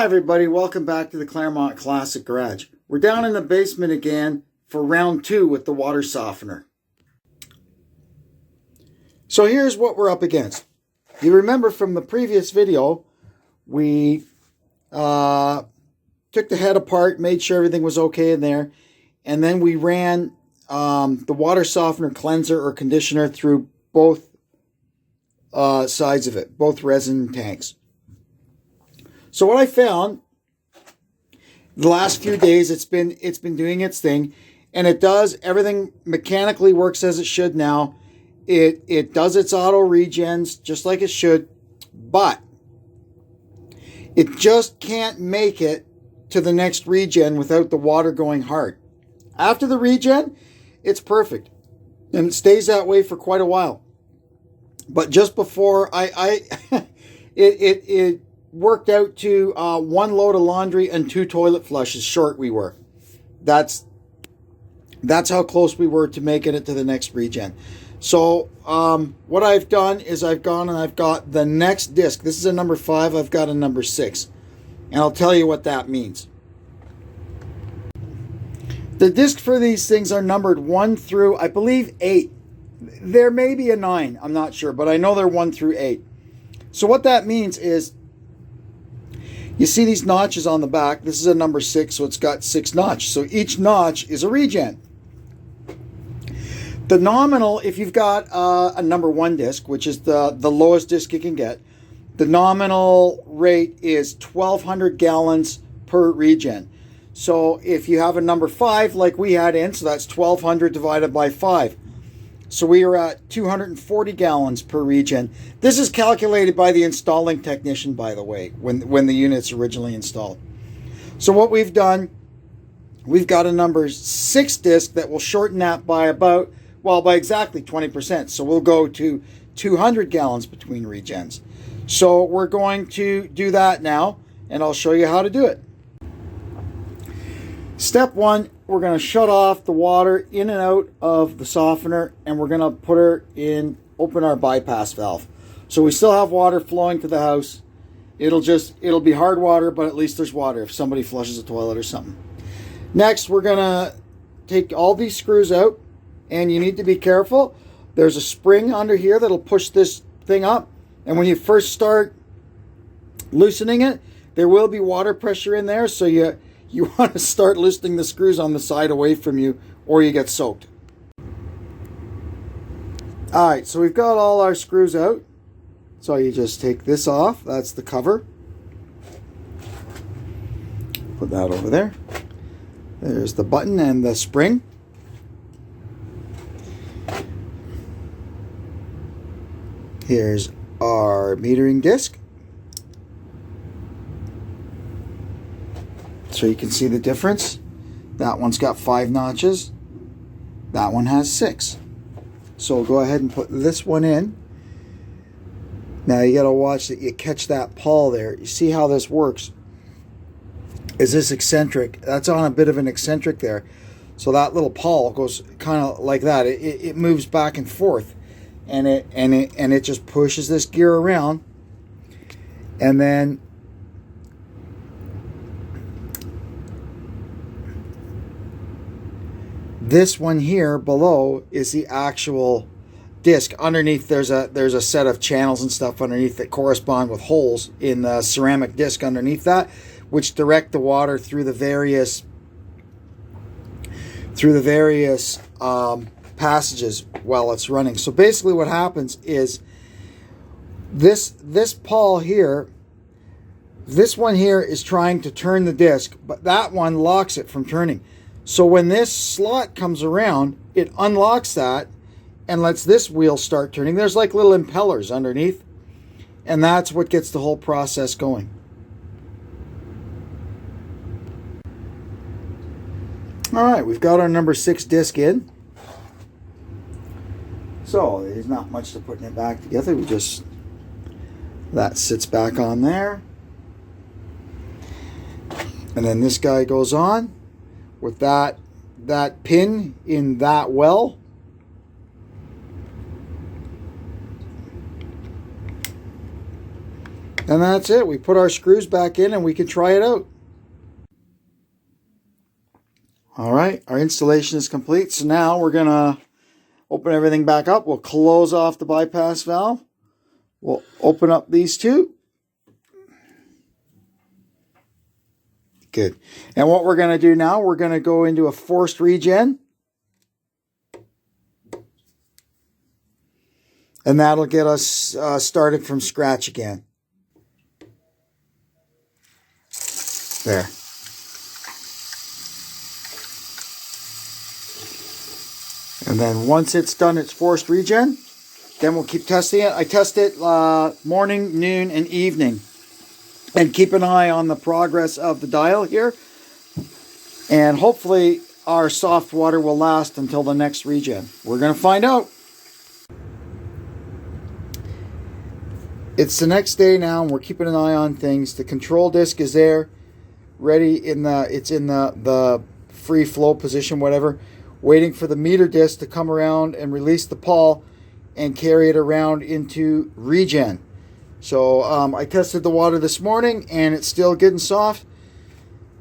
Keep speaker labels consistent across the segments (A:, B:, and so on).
A: everybody, welcome back to the Claremont Classic Garage. We're down in the basement again for round 2 with the water softener. So here's what we're up against. You remember from the previous video, we took the head apart, made sure everything was okay in there, and then we ran the water softener cleanser or conditioner through both sides of it, both resin tanks. So what I found the last few days, it's been doing its thing, and it does everything mechanically works as it should now. It does its auto regens just like it should, but it just can't make it to the next regen without the water going hard. After the regen, it's perfect, and it stays that way for quite a while. But just before it worked out to 1 load of laundry and 2 toilet flushes short we were. That's how close we were to making it to the next regen. So what I've done is I've gone and I've got the next disc. This is a number 5. I've got a number 6. And I'll tell you what that means. The discs for these things are numbered 1 through, I believe, 8. There may be a 9. I'm not sure. But I know they're 1 through 8. So what that means is, you see these notches on the back. This is a number 6, so it's got 6 notches. So each notch is a regen. The nominal, if you've got a number 1 disc, which is the lowest disc you can get, the nominal rate is 1,200 gallons per regen. So if you have a number 5 like we had in, so that's 1,200 divided by 5. So we are at 240 gallons per regen. This is calculated by the installing technician, by the way, when the unit's originally installed. So what we've done, we've got a number 6 disc that will shorten that by by exactly 20%. So we'll go to 200 gallons between regens. So we're going to do that now, and I'll show you how to do it. Step 1, we're going to shut off the water in and out of the softener, and we're going to open our bypass valve. So we still have water flowing to the house. It'll be hard water, but at least there's water if somebody flushes a toilet or something. Next, we're going to take all these screws out, and you need to be careful. There's a spring under here that'll push this thing up, and when you first start loosening it, there will be water pressure in there, so you want to start loosening the screws on the side away from you, or you get soaked. Alright, so we've got all our screws out. So you just take this off. That's the cover. Put that over there. There's the button and the spring. Here's our metering disc. So you can see the difference. That one's got 5 notches. That one has 6. So we'll go ahead and put this one in. Now you got to watch that you catch that pawl there. You see how this works. Is this eccentric? That's on a bit of an eccentric there. So that little pawl goes kind of like that. It moves back and forth, and it just pushes this gear around, and then this one here below is the actual disc. Underneath there's a set of channels and stuff underneath that correspond with holes in the ceramic disc underneath that, which direct the water through the various passages while it's running. So basically what happens is this pawl here, this one here is trying to turn the disc, but that one locks it from turning. So when this slot comes around, it unlocks that and lets this wheel start turning. There's like little impellers underneath, and that's what gets the whole process going. All right, we've got our number 6 disc in. So there's not much to putting it back together. That sits back on there. And then this guy goes on with that pin in that well. And that's it. We put our screws back in and we can try it out. All right, our installation is complete. So now we're going to open everything back up. We'll close off the bypass valve. We'll open up these two. Good. And what we're going to do now, we're going to go into a forced regen. And that'll get us started from scratch again. There. And then once it's done its forced regen, then we'll keep testing it. I test it morning, noon, and evening. And keep an eye on the progress of the dial here. And hopefully our soft water will last until the next regen. We're going to find out. It's the next day now, and we're keeping an eye on things. The control disc is there, ready it's in the free flow position, whatever, waiting for the meter disc to come around and release the pawl and carry it around into regen. So I tested the water this morning, and it's still good and soft.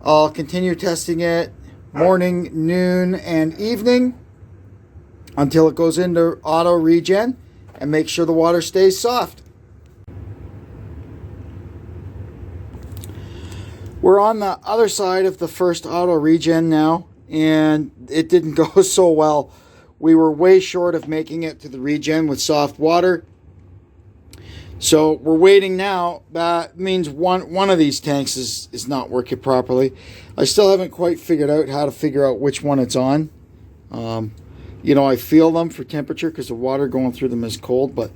A: I'll continue testing it morning, noon, and evening until it goes into auto regen and make sure the water stays soft. We're on the other side of the first auto regen now, and it didn't go so well. We were way short of making it to the regen with soft water. So we're waiting now. That means one of these tanks is not working properly. I still haven't quite figured out how to figure out which one it's on. You know, I feel them for temperature because the water going through them is cold. But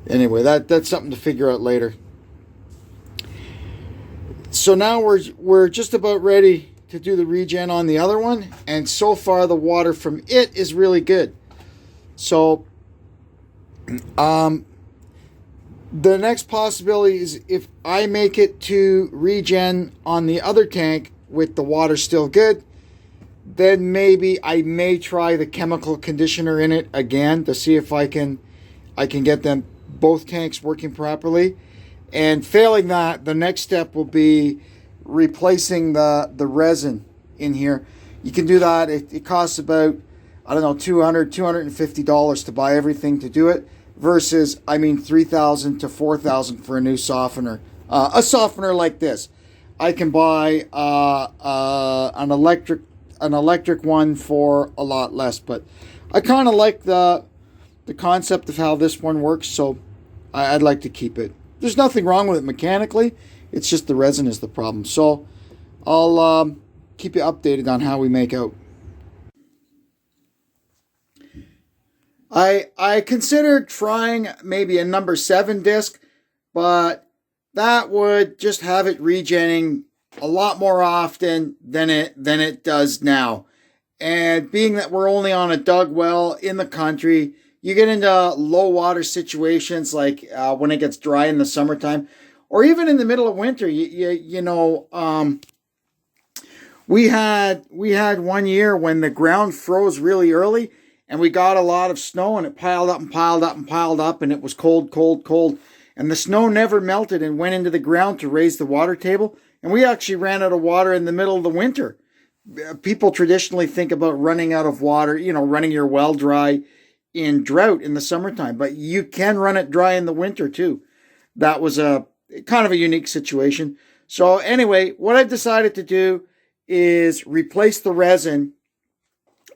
A: anyway, that's something to figure out later. So now we're just about ready to do the regen on the other one, and so far the water from it is really good. So the next possibility is if I make it to regen on the other tank with the water still good, then maybe I may try the chemical conditioner in it again to see if I can get them both tanks working properly. And failing that, the next step will be replacing the resin in here. You can do that. It costs about, I don't know, $200, $250 to buy everything to do it, versus, I mean, $3,000 to $4,000 for a new softener. A softener like this. I can buy an electric one for a lot less, but I kind of like the concept of how this one works, so I'd like to keep it. There's nothing wrong with it mechanically. It's just the resin is the problem. So I'll keep you updated on how we make out. I considered trying maybe a number 7 disc, but that would just have it regenning a lot more often than it does now. And being that we're only on a dug well in the country, you get into low water situations like when it gets dry in the summertime, or even in the middle of winter. We had 1 year when the ground froze really early, and we got a lot of snow, and it piled up and piled up and piled up, and it was cold, cold, cold. And the snow never melted and went into the ground to raise the water table. And we actually ran out of water in the middle of the winter. People traditionally think about running out of water, running your well dry in drought in the summertime, but you can run it dry in the winter too. That was a kind of a unique situation. So anyway, what I've decided to do is replace the resin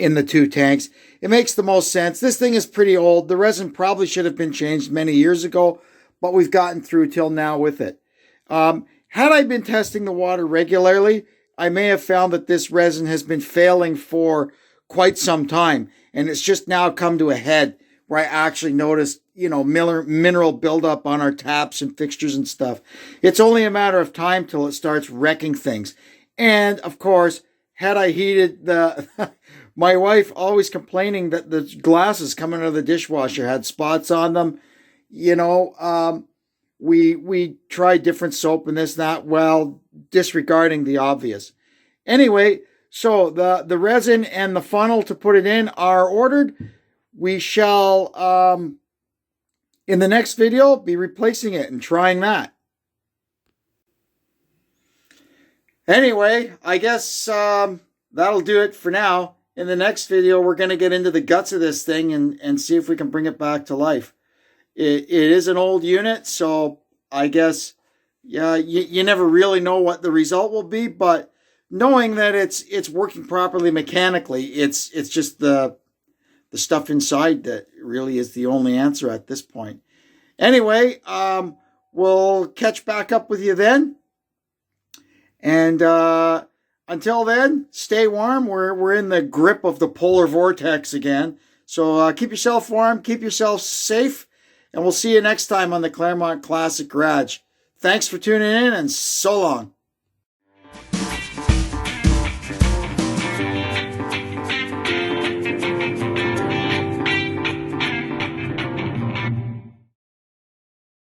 A: in the 2 tanks. It makes the most sense. This thing is pretty old. The resin probably should have been changed many years ago, but we've gotten through till now with it. Had I been testing the water regularly, I may have found that this resin has been failing for quite some time, and it's just now come to a head where I actually noticed, mineral buildup on our taps and fixtures and stuff. It's only a matter of time till it starts wrecking things. And of course, had I heated my wife always complaining that the glasses coming out of the dishwasher had spots on them. We tried different soap and this, that, well, disregarding the obvious. Anyway, so the resin and the funnel to put it in are ordered. We shall, in the next video, be replacing it and trying that. Anyway, I guess that'll do it for now. In the next video, we're going to get into the guts of this thing and see if we can bring it back to life. It is an old unit, so I guess yeah, you never really know what the result will be, but knowing that it's working properly mechanically, it's just the stuff inside that really is the only answer at this point. Anyway, we'll catch back up with you then. And until then, stay warm. We're in the grip of the polar vortex again. So keep yourself warm, keep yourself safe, and we'll see you next time on the Claremont Classic Garage. Thanks for tuning in, and so long.